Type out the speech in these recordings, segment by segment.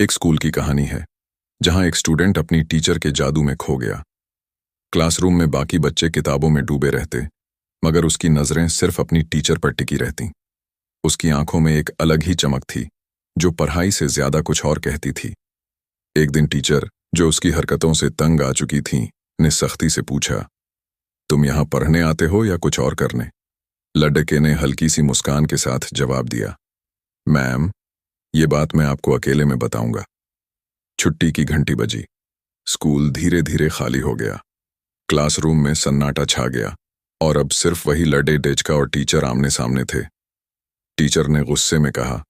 एक स्कूल की कहानी है जहां एक स्टूडेंट अपनी टीचर के जादू में खो गया। क्लासरूम में बाकी बच्चे किताबों में डूबे रहते, मगर उसकी नजरें सिर्फ अपनी टीचर पर टिकी रहतीं। उसकी आंखों में एक अलग ही चमक थी जो पढ़ाई से ज्यादा कुछ और कहती थी। एक दिन टीचर, जो उसकी हरकतों से तंग आ चुकी थी, ने सख्ती से पूछा, तुम यहां पढ़ने आते हो या कुछ और करने? लड़के ने हल्की सी मुस्कान के साथ जवाब दिया, मैम, ये बात मैं आपको अकेले में बताऊंगा। छुट्टी की घंटी बजी। स्कूल धीरे धीरे खाली हो गया। क्लासरूम में सन्नाटा छा गया और अब सिर्फ वही लड़े डेचका और टीचर आमने सामने थे। टीचर ने गुस्से में कहा,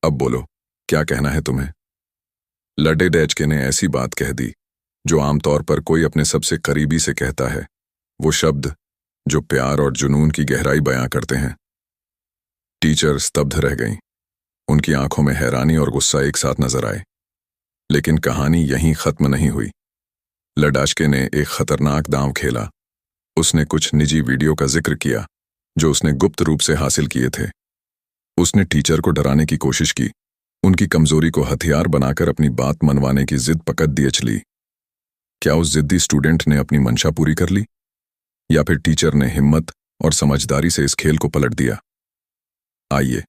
अब बोलो, क्या कहना है तुम्हें? लड़े डेचके ने ऐसी बात कह दी जो आमतौर पर कोई अपने सबसे करीबी से कहता है, वो शब्द जो प्यार और जुनून की गहराई बयां करते हैं। टीचर स्तब्ध रह गईं। उनकी आंखों में हैरानी और गुस्सा एक साथ नजर आए। लेकिन कहानी यहीं खत्म नहीं हुई। लडाशके ने एक खतरनाक दांव खेला। उसने कुछ निजी वीडियो का जिक्र किया जो उसने गुप्त रूप से हासिल किए थे। उसने टीचर को डराने की कोशिश की, उनकी कमजोरी को हथियार बनाकर अपनी बात मनवाने की जिद पकड़ दिए चली। क्या उस जिद्दी स्टूडेंट ने अपनी मंशा पूरी कर ली, या फिर टीचर ने हिम्मत और समझदारी से इस खेल को पलट दिया? आइए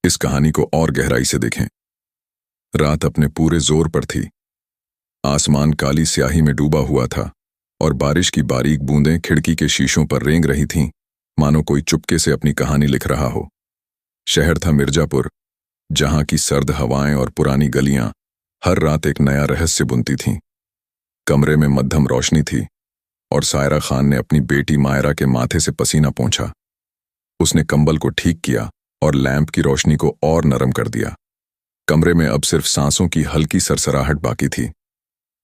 इस कहानी को और गहराई से देखें। रात अपने पूरे जोर पर थी। आसमान काली स्याही में डूबा हुआ था और बारिश की बारीक बूंदें खिड़की के शीशों पर रेंग रही थीं, मानो कोई चुपके से अपनी कहानी लिख रहा हो। शहर था मिर्जापुर, जहां की सर्द हवाएं और पुरानी गलियां हर रात एक नया रहस्य बुनती थीं। कमरे में मध्यम रोशनी थी और सायरा खान ने अपनी बेटी मायरा के माथे से पसीना पोंछा। उसने कंबल को ठीक किया और लैंप की रोशनी को और नरम कर दिया। कमरे में अब सिर्फ सांसों की हल्की सरसराहट बाकी थी।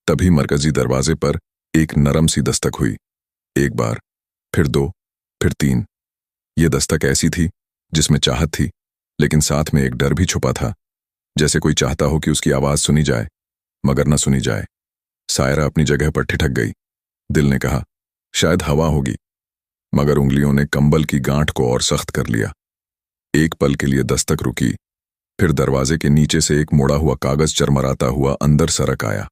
तभी मरकजी दरवाजे पर एक नरम सी दस्तक हुई। एक बार, फिर दो, फिर तीन। ये दस्तक ऐसी थी जिसमें चाहत थी, लेकिन साथ में एक डर भी छुपा था, जैसे कोई चाहता हो कि उसकी आवाज सुनी जाए मगर न सुनी जाए। सायरा अपनी जगह पर ठिठक गई। दिल ने कहा, शायद हवा होगी, मगर उंगलियों ने कंबल की गांठ को और सख्त कर लिया। एक पल के लिए दस्तक रुकी, फिर दरवाजे के नीचे से एक मोड़ा हुआ कागज चरमराता हुआ अंदर सरक आया।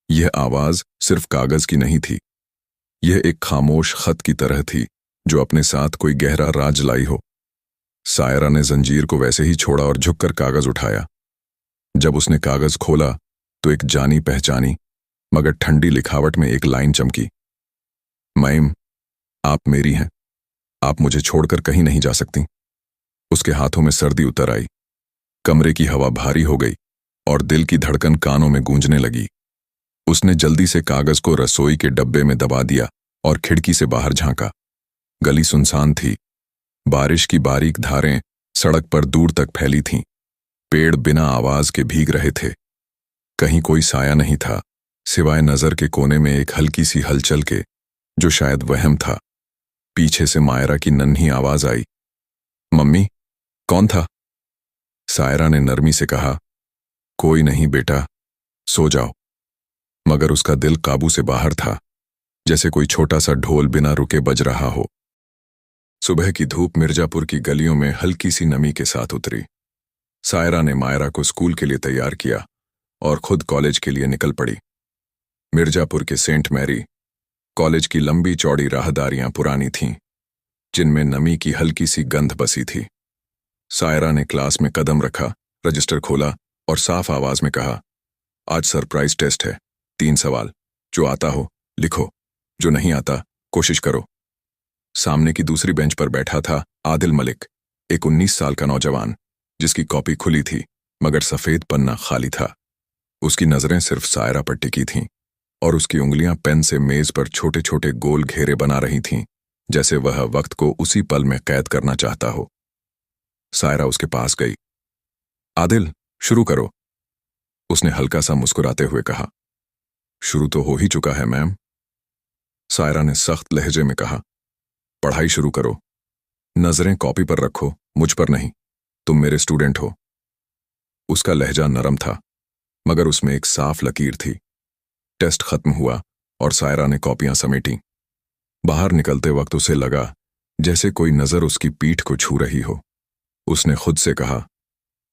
यह आवाज सिर्फ कागज की नहीं थी, यह एक खामोश खत की तरह थी जो अपने साथ कोई गहरा राज लाई हो। सायरा ने जंजीर को वैसे ही छोड़ा और झुककर कागज उठाया। जब उसने कागज खोला तो एक जानी पहचानी मगर ठंडी लिखावट में एक लाइन चमकी, मैम, आप मेरी हैं, आप मुझे छोड़कर कहीं नहीं जा सकती। उसके हाथों में सर्दी उतर आई। कमरे की हवा भारी हो गई और दिल की धड़कन कानों में गूंजने लगी। उसने जल्दी से कागज को रसोई के डब्बे में दबा दिया और खिड़की से बाहर झांका। गली सुनसान थी। बारिश की बारीक धारें सड़क पर दूर तक फैली थीं। पेड़ बिना आवाज के भीग रहे थे। कहीं कोई साया नहीं था, सिवाय नजर के कोने में एक हल्की सी हलचल के, जो शायद वहम था। पीछे से मायरा की नन्ही आवाज आई, मम्मी, कौन था? सायरा ने नरमी से कहा, कोई नहीं बेटा, सो जाओ। मगर उसका दिल काबू से बाहर था, जैसे कोई छोटा सा ढोल बिना रुके बज रहा हो। सुबह की धूप मिर्जापुर की गलियों में हल्की सी नमी के साथ उतरी। सायरा ने मायरा को स्कूल के लिए तैयार किया और खुद कॉलेज के लिए निकल पड़ी। मिर्जापुर के सेंट मैरी कॉलेज की लंबी चौड़ी राहदारियां पुरानी थीं, जिनमें नमी की हल्की सी गंध बसी थी। सायरा ने क्लास में कदम रखा, रजिस्टर खोला और साफ आवाज में कहा, आज सरप्राइज टेस्ट है, 3 सवाल, जो आता हो लिखो, जो नहीं आता कोशिश करो। सामने की दूसरी बेंच पर बैठा था आदिल मलिक, एक 19 साल का नौजवान, जिसकी कॉपी खुली थी मगर सफेद पन्ना खाली था। उसकी नजरें सिर्फ सायरा पर टिकी थीं और उसकी उंगलियां पेन से मेज पर छोटे छोटे गोल घेरे बना रही थीं, जैसे वह वक्त को उसी पल में कैद करना चाहता हो। सायरा उसके पास गई। आदिल, शुरू करो, उसने हल्का सा मुस्कुराते हुए कहा। शुरू तो हो ही चुका है मैम, सायरा ने सख्त लहजे में कहा। पढ़ाई शुरू करो, नजरें कॉपी पर रखो, मुझ पर नहीं, तुम मेरे स्टूडेंट हो। उसका लहजा नरम था मगर उसमें एक साफ लकीर थी। टेस्ट खत्म हुआ और सायरा ने कॉपियां समेटी। बाहर निकलते वक्त उसे लगा जैसे कोई नजर उसकी पीठ को छू रही हो। उसने खुद से कहा,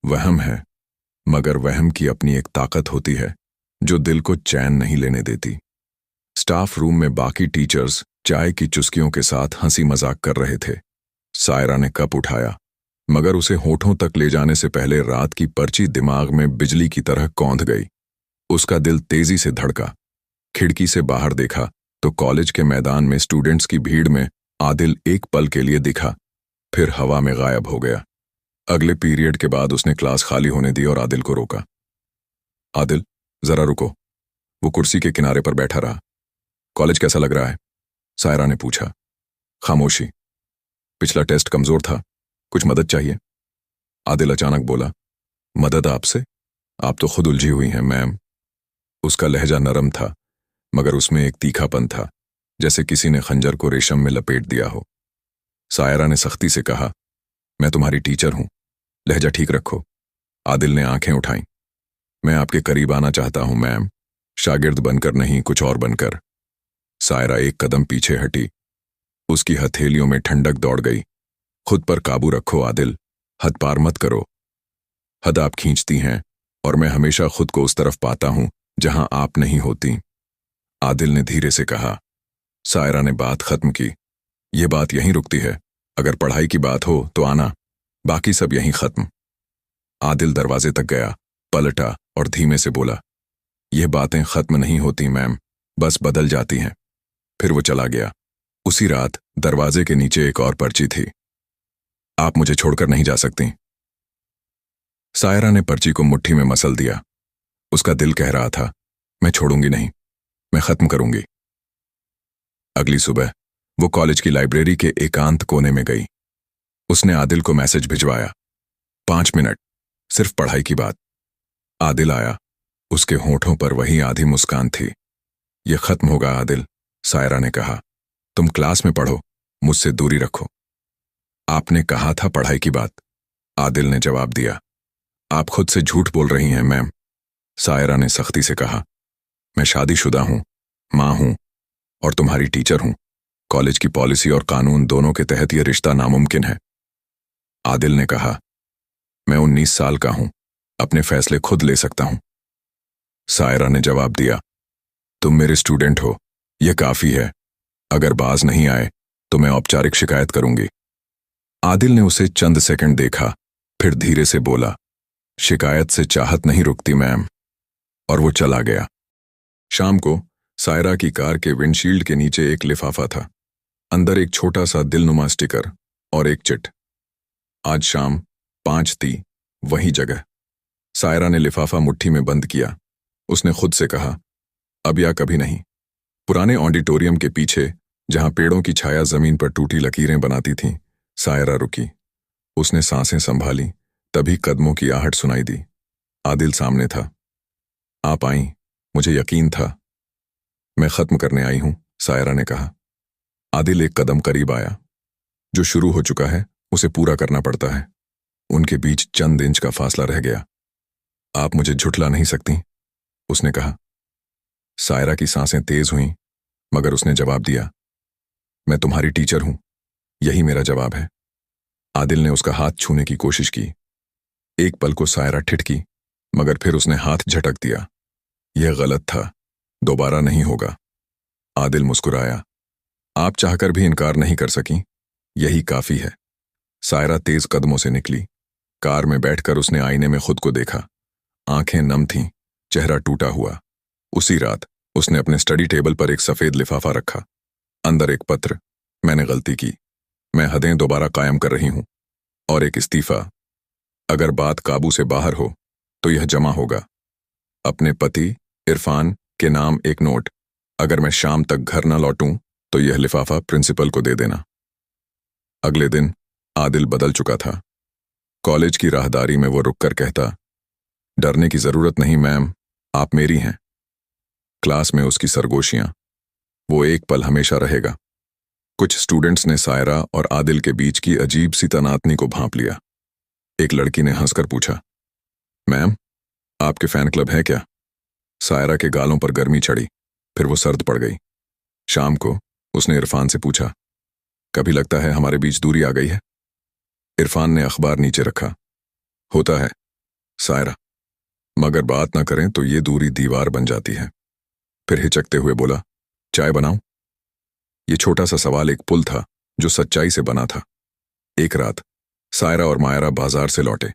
वहम है, मगर वहम की अपनी एक ताकत होती है जो दिल को चैन नहीं लेने देती। स्टाफ रूम में बाकी टीचर्स चाय की चुस्कियों के साथ हंसी मजाक कर रहे थे। सायरा ने कप उठाया, मगर उसे होठों तक ले जाने से पहले रात की पर्ची दिमाग में बिजली की तरह कौंध गई। उसका दिल तेजी से धड़का। खिड़की से बाहर देखा तो कॉलेज के मैदान में स्टूडेंट्स की भीड़ में आदिल एक पल के लिए दिखा, फिर हवा में गायब हो गया। अगले पीरियड के बाद उसने क्लास खाली होने दी और आदिल को रोका। आदिल, जरा रुको। वो कुर्सी के किनारे पर बैठा रहा। कॉलेज कैसा लग रहा है? सायरा ने पूछा। खामोशी। पिछला टेस्ट कमजोर था, कुछ मदद चाहिए? आदिल अचानक बोला, मदद आपसे? आप तो खुद उलझी हुई हैं मैम। उसका लहजा नरम था, मगर उसमें एक तीखापन था, जैसे किसी ने खंजर को रेशम में लपेट दिया हो। सायरा ने सख्ती से कहा, मैं तुम्हारी टीचर हूं, लहजा ठीक रखो। आदिल ने आंखें उठाईं। मैं आपके करीब आना चाहता हूं मैम, शागिर्द बनकर नहीं, कुछ और बनकर। सायरा एक कदम पीछे हटी। उसकी हथेलियों में ठंडक दौड़ गई। खुद पर काबू रखो आदिल, हद पार मत करो। हद आप खींचती हैं और मैं हमेशा खुद को उस तरफ पाता हूं जहां आप नहीं होती। आदिल ने धीरे से कहा। सायरा ने बात खत्म की। यह बात यहीं रुकती है, अगर पढ़ाई की बात हो तो आना, बाकी सब यहीं खत्म। आदिल दरवाजे तक गया, पलटा और धीमे से बोला, यह बातें खत्म नहीं होती मैम, बस बदल जाती हैं। फिर वो चला गया। उसी रात दरवाजे के नीचे एक और पर्ची थी। आप मुझे छोड़कर नहीं जा सकती। सायरा ने पर्ची को मुट्ठी में मसल दिया। उसका दिल कह रहा था, मैं छोड़ूंगी नहीं, मैं खत्म करूंगी। अगली सुबह वो कॉलेज की लाइब्रेरी के एकांत कोने में गई। उसने आदिल को मैसेज भिजवाया, 5 मिनट, सिर्फ पढ़ाई की बात। आदिल आया। उसके होठों पर वही आधी मुस्कान थी। यह खत्म होगा आदिल, सायरा ने कहा। तुम क्लास में पढ़ो, मुझसे दूरी रखो। आपने कहा था पढ़ाई की बात, आदिल ने जवाब दिया। आप खुद से झूठ बोल रही हैं मैम, सायरा ने सख्ती से कहा। मैं शादीशुदा हूं, मां हूं और तुम्हारी टीचर हूं। कॉलेज की पॉलिसी और कानून दोनों के तहत यह रिश्ता नामुमकिन है। आदिल ने कहा, मैं 19 साल का हूं, अपने फैसले खुद ले सकता हूं। सायरा ने जवाब दिया, तुम मेरे स्टूडेंट हो, यह काफी है। अगर बाज नहीं आए तो मैं औपचारिक शिकायत करूंगी। आदिल ने उसे चंद सेकंड देखा, फिर धीरे से बोला, शिकायत से चाहत नहीं रुकती मैम, और वो चला गया। शाम को सायरा की कार के विंडशील्ड के नीचे एक लिफाफा था। अंदर एक छोटा सा दिलनुमा स्टिकर और एक चिट। आज शाम 5:30, वही जगह। सायरा ने लिफाफा मुट्ठी में बंद किया। उसने खुद से कहा, अब या कभी नहीं। पुराने ऑडिटोरियम के पीछे, जहां पेड़ों की छाया जमीन पर टूटी लकीरें बनाती थीं, सायरा रुकी। उसने सांसें संभाली, तभी कदमों की आहट सुनाई दी। आदिल सामने था। आप आईं, मुझे यकीन था। मैं खत्म करने आई हूं, सायरा ने कहा। आदिल एक कदम करीब आया। जो शुरू हो चुका है उसे पूरा करना पड़ता है। उनके बीच चंद इंच का फासला रह गया। आप मुझे झुठला नहीं सकती, उसने कहा। सायरा की सांसें तेज हुईं, मगर उसने जवाब दिया, मैं तुम्हारी टीचर हूं, यही मेरा जवाब है। आदिल ने उसका हाथ छूने की कोशिश की। एक पल को सायरा ठिठकी, मगर फिर उसने हाथ झटक दिया। यह गलत था, दोबारा नहीं होगा। आदिल मुस्कुराया। आप चाहकर भी इनकार नहीं कर सकी, यही काफी है। सायरा तेज कदमों से निकली। कार में बैठकर उसने आईने में खुद को देखा। आंखें नम थीं, चेहरा टूटा हुआ। उसी रात उसने अपने स्टडी टेबल पर एक सफेद लिफाफा रखा। अंदर एक पत्र, मैंने गलती की, मैं हदें दोबारा कायम कर रही हूं, और एक इस्तीफा। अगर बात काबू से बाहर हो तो यह जमा होगा। अपने पति इरफान के नाम एक नोट। अगर मैं शाम तक घर न लौटूं तो यह लिफाफा प्रिंसिपल को दे देना। अगले दिन आदिल बदल चुका था। कॉलेज की राहदारी में वो रुककर कहता, डरने की जरूरत नहीं मैम, आप मेरी हैं। क्लास में उसकी सरगोशियां, वो एक पल हमेशा रहेगा। कुछ स्टूडेंट्स ने सायरा और आदिल के बीच की अजीब सी तनातनी को भांप लिया। एक लड़की ने हंसकर पूछा, मैम, आपके फैन क्लब है क्या? सायरा के गालों पर गर्मी चढ़ी, फिर वो सर्द पड़ गई। शाम को उसने इरफान से पूछा, कभी लगता है हमारे बीच दूरी आ गई है? इरफान ने अखबार नीचे रखा। होता है सायरा, मगर बात ना करें तो ये दूरी दीवार बन जाती है। फिर हिचकते हुए बोला, चाय बनाऊं? ये छोटा सा सवाल एक पुल था जो सच्चाई से बना था। एक रात सायरा और मायरा बाजार से लौटे।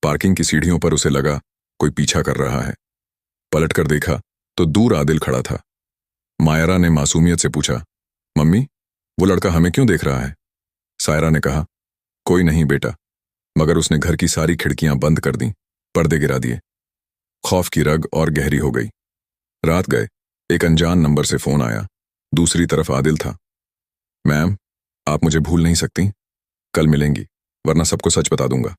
पार्किंग की सीढ़ियों पर उसे लगा कोई पीछा कर रहा है। पलटकर देखा तो दूर आदिल खड़ा था। मायरा ने मासूमियत से पूछा, मम्मी, वो लड़का हमें क्यों देख रहा है? सायरा ने कहा, कोई नहीं बेटा। मगर उसने घर की सारी खिड़कियां बंद कर दी, पर्दे गिरा दिए। खौफ की रग और गहरी हो गई। रात गए, एक अनजान नंबर से फोन आया। दूसरी तरफ आदिल था। मैम, आप मुझे भूल नहीं सकती? कल मिलेंगी, वरना सबको सच बता दूंगा।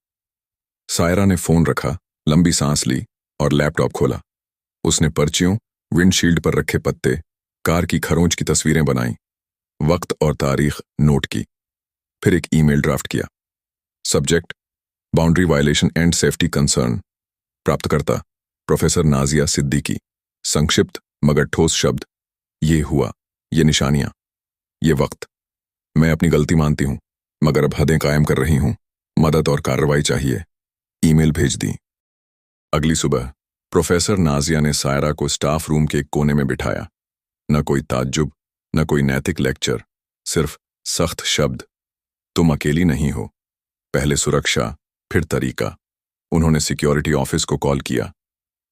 सायरा ने फोन रखा, लंबी सांस ली और लैपटॉप खोला। उसने पर्चियों, विंडशील्ड पर रखे पत्ते, कार की खरोंच की तस्वीरें बनाई, वक्त और तारीख नोट की। फिर एक ईमेल ड्राफ्ट किया। Subject, boundary violation and safety concern. प्राप्तकर्ता, प्रोफेसर नाजिया सिद्दीकी। संक्षिप्त मगर ठोस शब्द, ये हुआ, ये निशानियां, ये वक्त। मैं अपनी गलती मानती हूं, मगर अब हदें कायम कर रही हूं। मदद और कार्रवाई चाहिए। ईमेल भेज दी। अगली सुबह प्रोफेसर नाजिया ने सायरा को स्टाफ रूम के एक कोने में बिठाया। न कोई ताज्जुब, न कोई नैतिक लेक्चर, सिर्फ सख्त शब्द, तुम अकेली नहीं हो। पहले सुरक्षा, फिर तरीका। उन्होंने सिक्योरिटी ऑफिस को कॉल किया।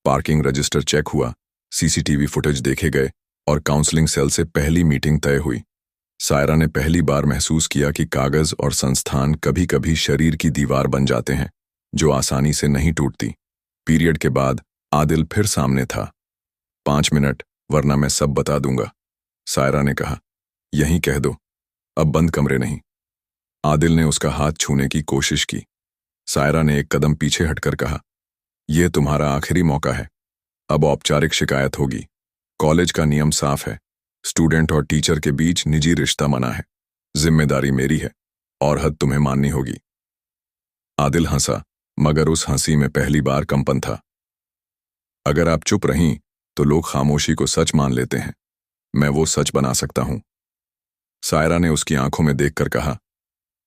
पार्किंग रजिस्टर चेक हुआ, सीसीटीवी फुटेज देखे गए और काउंसलिंग सेल से पहली मीटिंग तय हुई। सायरा ने पहली बार महसूस किया कि कागज और संस्थान कभी कभी शरीर की दीवार बन जाते हैं जो आसानी से नहीं टूटती। पीरियड के बाद आदिल फिर सामने था। 5 मिनट, वरना मैं सब बता दूंगा, सायरा ने कहा। यहीं कह दो, अब बंद कमरे नहीं। आदिल ने उसका हाथ छूने की कोशिश की। सायरा ने एक कदम पीछे हटकर कहा, यह तुम्हारा आखिरी मौका है। अब औपचारिक शिकायत होगी। कॉलेज का नियम साफ है, स्टूडेंट और टीचर के बीच निजी रिश्ता मना है। जिम्मेदारी मेरी है और हद तुम्हें माननी होगी। आदिल हंसा, मगर उस हंसी में पहली बार कंपन था। अगर आप चुप रहीं तो लोग खामोशी को सच मान लेते हैं। मैं वो सच बना सकता हूं। सायरा ने उसकी आंखों में देखकर कहा,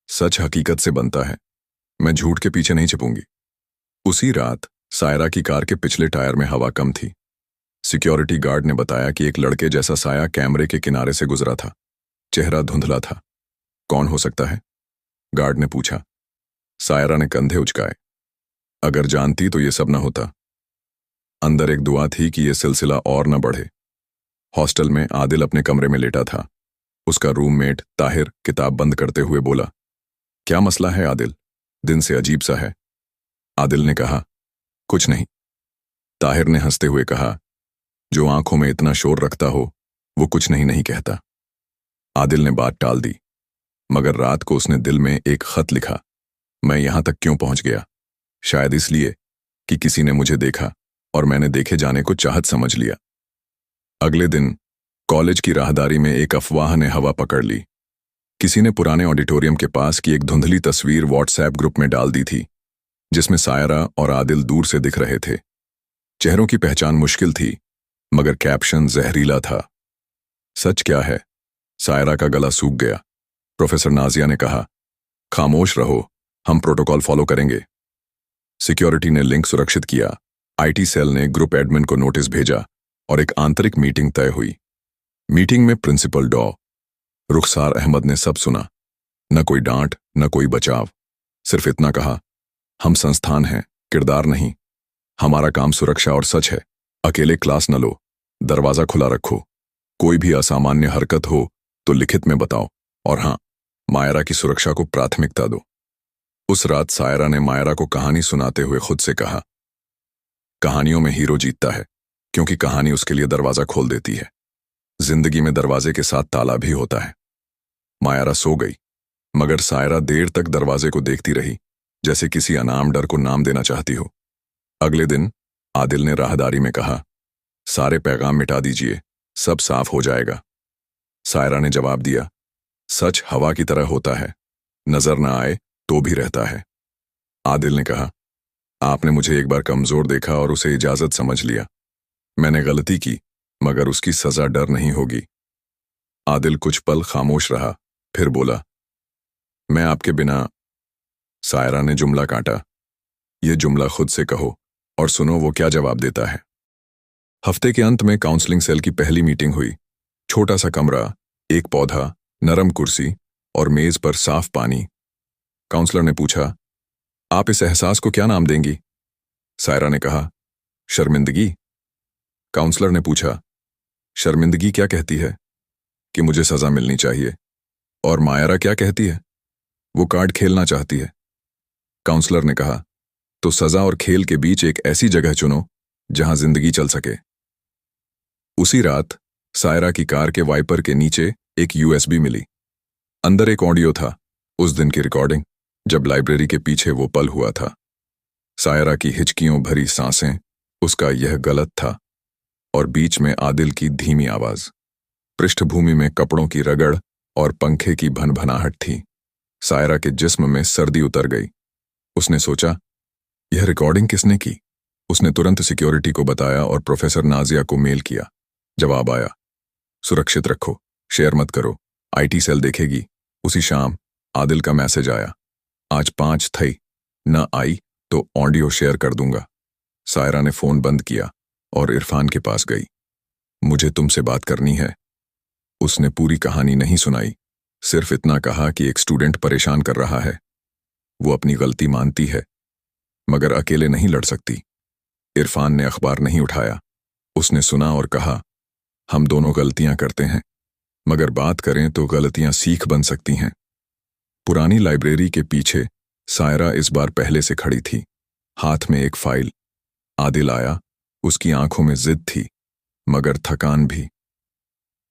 सच हकीकत से बनता है, मैं झूठ के पीछे नहीं छिपूंगी। उसी रात सायरा की कार के पिछले टायर में हवा कम थी। सिक्योरिटी गार्ड ने बताया कि एक लड़के जैसा साया कैमरे के किनारे से गुजरा था। चेहरा धुंधला था। कौन हो सकता है? गार्ड ने पूछा। सायरा ने कंधे उचकाए। अगर जानती तो ये सब न होता। अंदर एक दुआ थी कि यह सिलसिला और न बढ़े। हॉस्टल में आदिल अपने कमरे में लेटा था। उसका रूममेट ताहिर किताब बंद करते हुए बोला, क्या मसला है आदिल? दिन से अजीब सा है। आदिल ने कहा, कुछ नहीं। ताहिर ने हंसते हुए कहा, जो आंखों में इतना शोर रखता हो वो कुछ नहीं नहीं कहता। आदिल ने बात टाल दी, मगर रात को उसने दिल में एक खत लिखा। मैं यहां तक क्यों पहुंच गया? शायद इसलिए कि किसी ने मुझे देखा और मैंने देखे जाने को चाहत समझ लिया। अगले दिन कॉलेज की राहदारी में एक अफवाह ने हवा पकड़ ली। किसी ने पुराने ऑडिटोरियम के पास की एक धुंधली तस्वीर व्हाट्सएप ग्रुप में डाल दी थी, जिसमें सायरा और आदिल दूर से दिख रहे थे। चेहरों की पहचान मुश्किल थी, मगर कैप्शन जहरीला था। सच क्या है? सायरा का गला सूख गया। प्रोफेसर नाजिया ने कहा, खामोश रहो, हम प्रोटोकॉल फॉलो करेंगे। सिक्योरिटी ने लिंक सुरक्षित किया। आईटी सेल ने ग्रुप एडमिन को नोटिस भेजा और एक आंतरिक मीटिंग तय हुई। मीटिंग में प्रिंसिपल डॉ. रुखसार अहमद ने सब सुना। न कोई डांट, न कोई बचाव, सिर्फ इतना कहा, हम संस्थान हैं, किरदार नहीं। हमारा काम सुरक्षा और सच है। अकेले क्लास न लो, दरवाजा खुला रखो। कोई भी असामान्य हरकत हो तो लिखित में बताओ, और हां, मायरा की सुरक्षा को प्राथमिकता दो। उस रात सायरा ने मायरा को कहानी सुनाते हुए खुद से कहा, कहानियों में हीरो जीतता है क्योंकि कहानी उसके लिए दरवाजा खोल देती है। जिंदगी में दरवाजे के साथ ताला भी होता है। मायरा सो गई, मगर सायरा देर तक दरवाजे को देखती रही, जैसे किसी अनाम डर को नाम देना चाहती हो। अगले दिन आदिल ने राहदारी में कहा, सारे पैगाम मिटा दीजिए, सब साफ हो जाएगा। सायरा ने जवाब दिया, सच हवा की तरह होता है, नजर ना आए तो भी रहता है। आदिल ने कहा, आपने मुझे एक बार कमजोर देखा और उसे इजाजत समझ लिया। मैंने गलती की, मगर उसकी सजा डर नहीं होगी। आदिल कुछ पल खामोश रहा, फिर बोला, मैं आपके बिना। सायरा ने जुमला काटा, यह जुमला खुद से कहो, और सुनो वो क्या जवाब देता है। हफ्ते के अंत में काउंसलिंग सेल की पहली मीटिंग हुई। छोटा सा कमरा, एक पौधा, नरम कुर्सी और मेज पर साफ पानी। काउंसलर ने पूछा, आप इस एहसास को क्या नाम देंगी? सायरा ने कहा, शर्मिंदगी। काउंसलर ने पूछा, शर्मिंदगी क्या कहती है? कि मुझे सजा मिलनी चाहिए। और मायरा क्या कहती है? वो कार्ड खेलना चाहती है। काउंसलर ने कहा, तो सजा और खेल के बीच एक ऐसी जगह चुनो जहां जिंदगी चल सके। उसी रात सायरा की कार के वाइपर के नीचे एक यूएसबी मिली। अंदर एक ऑडियो था, उस दिन की रिकॉर्डिंग, जब लाइब्रेरी के पीछे वो पल हुआ था। सायरा की हिचकियों भरी सांसें, उसका यह गलत था, और बीच में आदिल की धीमी आवाज। पृष्ठभूमि में कपड़ों की रगड़ और पंखे की भनभनाहट थी। सायरा के जिस्म में सर्दी उतर गई। उसने सोचा, यह रिकॉर्डिंग किसने की? उसने तुरंत सिक्योरिटी को बताया और प्रोफेसर नाजिया को मेल किया। जवाब आया, सुरक्षित रखो, शेयर मत करो, आईटी सेल देखेगी। उसी शाम आदिल का मैसेज आया, आज 5 थई, न आई तो ऑडियो शेयर कर दूंगा। सायरा ने फोन बंद किया और इरफान के पास गई। मुझे तुमसे बात करनी है। उसने पूरी कहानी नहीं सुनाई, सिर्फ इतना कहा कि एक स्टूडेंट परेशान कर रहा है। वो अपनी गलती मानती है, मगर अकेले नहीं लड़ सकती। इरफान ने अखबार नहीं उठाया। उसने सुना और कहा, हम दोनों गलतियां करते हैं, मगर बात करें तो गलतियां सीख बन सकती हैं। पुरानी लाइब्रेरी के पीछे सायरा इस बार पहले से खड़ी थी, हाथ में एक फाइल। आदिल आया, उसकी आंखों में जिद थी, मगर थकान भी।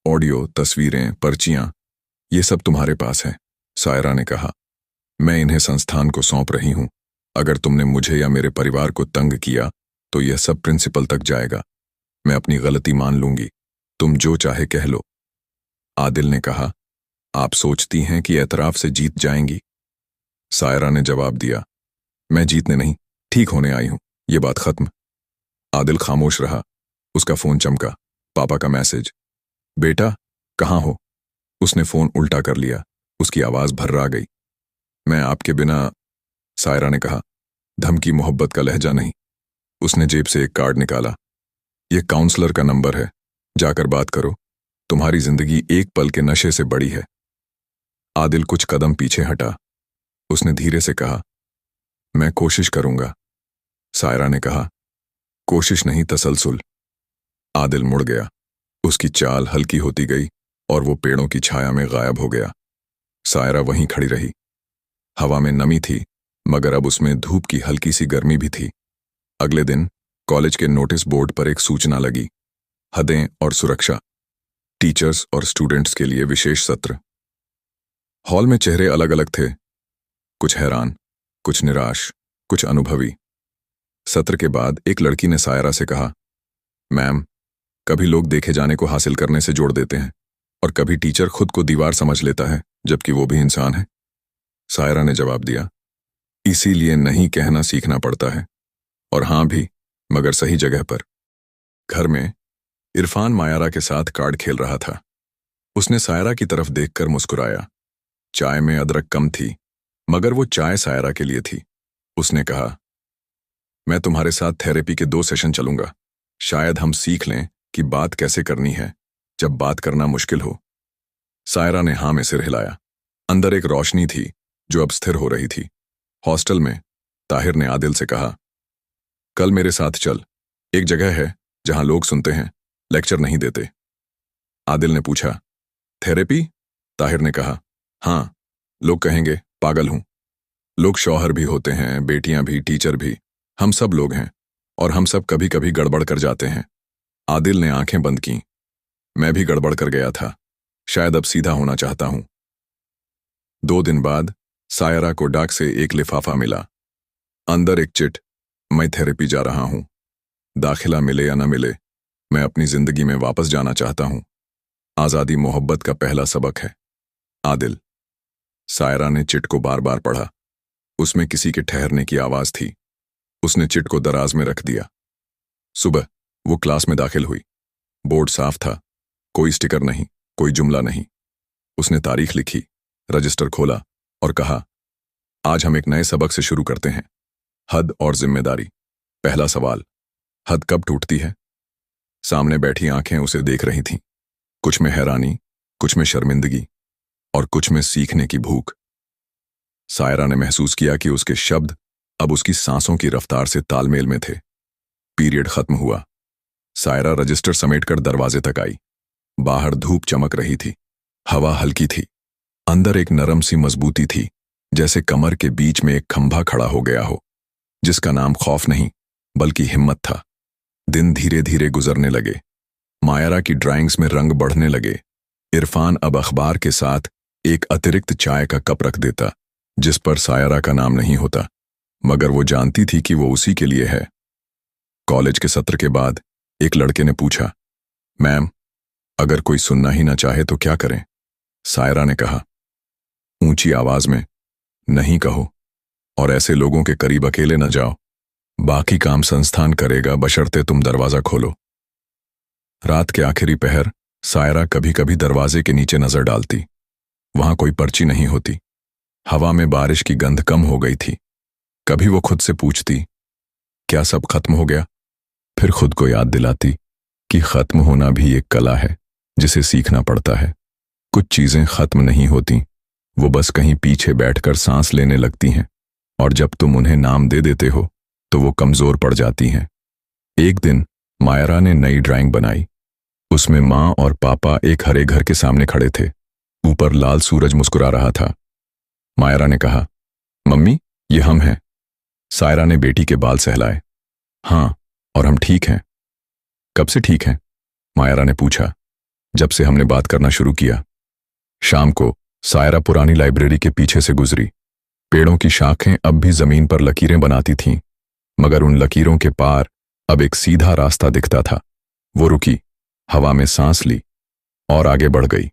ऑडियो, तस्वीरें, पर्चियां, ये सब तुम्हारे पास है, सायरा ने कहा। मैं इन्हें संस्थान को सौंप रही हूं। अगर तुमने मुझे या मेरे परिवार को तंग किया तो यह सब प्रिंसिपल तक जाएगा। मैं अपनी गलती मान लूंगी, तुम जो चाहे कह लो। आदिल ने कहा, आप सोचती हैं कि एतराफ से जीत जाएंगी? सायरा ने जवाब दिया, मैं जीतने नहीं, ठीक होने आई हूं, ये बात खत्म। आदिल खामोश रहा। उसका फोन चमका, पापा का मैसेज। बेटा, कहाँ हो? उसने फोन उल्टा कर लिया। उसकी आवाज भर्रा गई। मैं आपके बिना, सायरा ने कहा, धमकी मोहब्बत का लहजा नहीं। उसने जेब से एक कार्ड निकाला। यह काउंसलर का नंबर है, जाकर बात करो। तुम्हारी जिंदगी एक पल के नशे से बड़ी है। आदिल कुछ कदम पीछे हटा। उसने धीरे से कहा, मैं कोशिश करूंगा। सायरा ने कहा, कोशिश नहीं, तसलसल। आदिल मुड़ गया। उसकी चाल हल्की होती गई और वो पेड़ों की छाया में गायब हो गया। सायरा वहीं खड़ी रही। हवा में नमी थी, मगर अब उसमें धूप की हल्की सी गर्मी भी थी। अगले दिन कॉलेज के नोटिस बोर्ड पर एक सूचना लगी, हदें और सुरक्षा, टीचर्स और स्टूडेंट्स के लिए विशेष सत्र। हॉल में चेहरे अलग अलग थे, कुछ हैरान, कुछ निराश, कुछ अनुभवी। सत्र के बाद एक लड़की ने सायरा से कहा, मैम, कभी लोग देखे जाने को हासिल करने से जोड़ देते हैं और कभी टीचर खुद को दीवार समझ लेता है, जबकि वो भी इंसान है। सायरा ने जवाब दिया, इसीलिए नहीं कहना सीखना पड़ता है, और हां भी, मगर सही जगह पर। घर में इरफान मायरा के साथ कार्ड खेल रहा था। उसने सायरा की तरफ देखकर मुस्कुराया। चाय में अदरक कम थी, मगर वो चाय सायरा के लिए थी। उसने कहा, मैं तुम्हारे साथ थेरेपी के 2 सेशन चलूंगा। शायद हम सीख लें कि बात कैसे करनी है जब बात करना मुश्किल हो। सायरा ने हां में सिर हिलाया। अंदर एक रोशनी थी जो अब स्थिर हो रही थी। हॉस्टल में ताहिर ने आदिल से कहा, कल मेरे साथ चल, एक जगह है जहां लोग सुनते हैं, लेक्चर नहीं देते। आदिल ने पूछा, थेरेपी? ताहिर ने कहा, हां, लोग कहेंगे पागल हूं। लोग शौहर भी होते हैं, बेटियां भी, टीचर भी, हम सब लोग हैं, और हम सब कभी कभी गड़बड़ कर जाते हैं। आदिल ने आंखें बंद की। मैं भी गड़बड़ कर गया था, शायद अब सीधा होना चाहता हूं। 2 दिन बाद सायरा को डाक से एक लिफाफा मिला। अंदर एक चिट, मैं थेरेपी जा रहा हूं। दाखिला मिले या न मिले, मैं अपनी जिंदगी में वापस जाना चाहता हूं। आजादी मोहब्बत का पहला सबक है। आदिल। सायरा ने चिट को बार बार पढ़ा। उसमें किसी के ठहरने की आवाज थी। उसने चिट को दराज में रख दिया। सुबह वो क्लास में दाखिल हुई। बोर्ड साफ था, कोई स्टिकर नहीं, कोई जुमला नहीं। उसने तारीख लिखी, रजिस्टर खोला और कहा, आज हम एक नए सबक से शुरू करते हैं, हद और जिम्मेदारी। पहला सवाल, हद कब टूटती है? सामने बैठी आंखें उसे देख रही थीं, कुछ में हैरानी, कुछ में शर्मिंदगी और कुछ में सीखने की भूख। सायरा ने महसूस किया कि उसके शब्द अब उसकी सांसों की रफ्तार से तालमेल में थे। पीरियड खत्म हुआ। सायरा रजिस्टर समेटकर दरवाजे तक आई। बाहर धूप चमक रही थी, हवा हल्की थी, अंदर एक नरम सी मजबूती थी, जैसे कमर के बीच में एक खंभा खड़ा हो गया हो, जिसका नाम खौफ नहीं बल्कि हिम्मत था। दिन धीरे धीरे गुजरने लगे। मायरा की ड्राइंग्स में रंग बढ़ने लगे। इरफान अब अखबार के साथ एक अतिरिक्त चाय का कप रख देता, जिस पर सायरा का नाम नहीं होता, मगर वो जानती थी कि वो उसी के लिए है। कॉलेज के सत्र के बाद एक लड़के ने पूछा, मैम, अगर कोई सुनना ही ना चाहे तो क्या करें? सायरा ने कहा, ऊंची आवाज में, नहीं कहो, और ऐसे लोगों के करीब अकेले न जाओ। बाकी काम संस्थान करेगा, बशर्ते तुम दरवाजा खोलो। रात के आखिरी पहर सायरा कभी कभी दरवाजे के नीचे नजर डालती। वहां कोई पर्ची नहीं होती। हवा में बारिश की गंध कम हो गई थी। कभी वो खुद से पूछती, क्या सब खत्म हो गया? फिर खुद को याद दिलाती कि खत्म होना भी एक कला है जिसे सीखना पड़ता है। कुछ चीजें खत्म नहीं होती, वो बस कहीं पीछे बैठकर सांस लेने लगती हैं, और जब तुम उन्हें नाम दे देते हो तो वो कमजोर पड़ जाती हैं। एक दिन मायरा ने नई ड्राइंग बनाई। उसमें माँ और पापा एक हरे घर के सामने खड़े थे। ऊपर लाल सूरज मुस्कुरा रहा था। मायरा ने कहा, मम्मी, ये हम हैं। सायरा ने बेटी के बाल सहलाए। हाँ, और हम ठीक हैं। कब से ठीक हैं? मायरा ने पूछा। जब से हमने बात करना शुरू किया। शाम को सायरा पुरानी लाइब्रेरी के पीछे से गुजरी। पेड़ों की शाखें अब भी जमीन पर लकीरें बनाती थीं, मगर उन लकीरों के पार अब एक सीधा रास्ता दिखता था। वो रुकी, हवा में सांस ली और आगे बढ़ गई।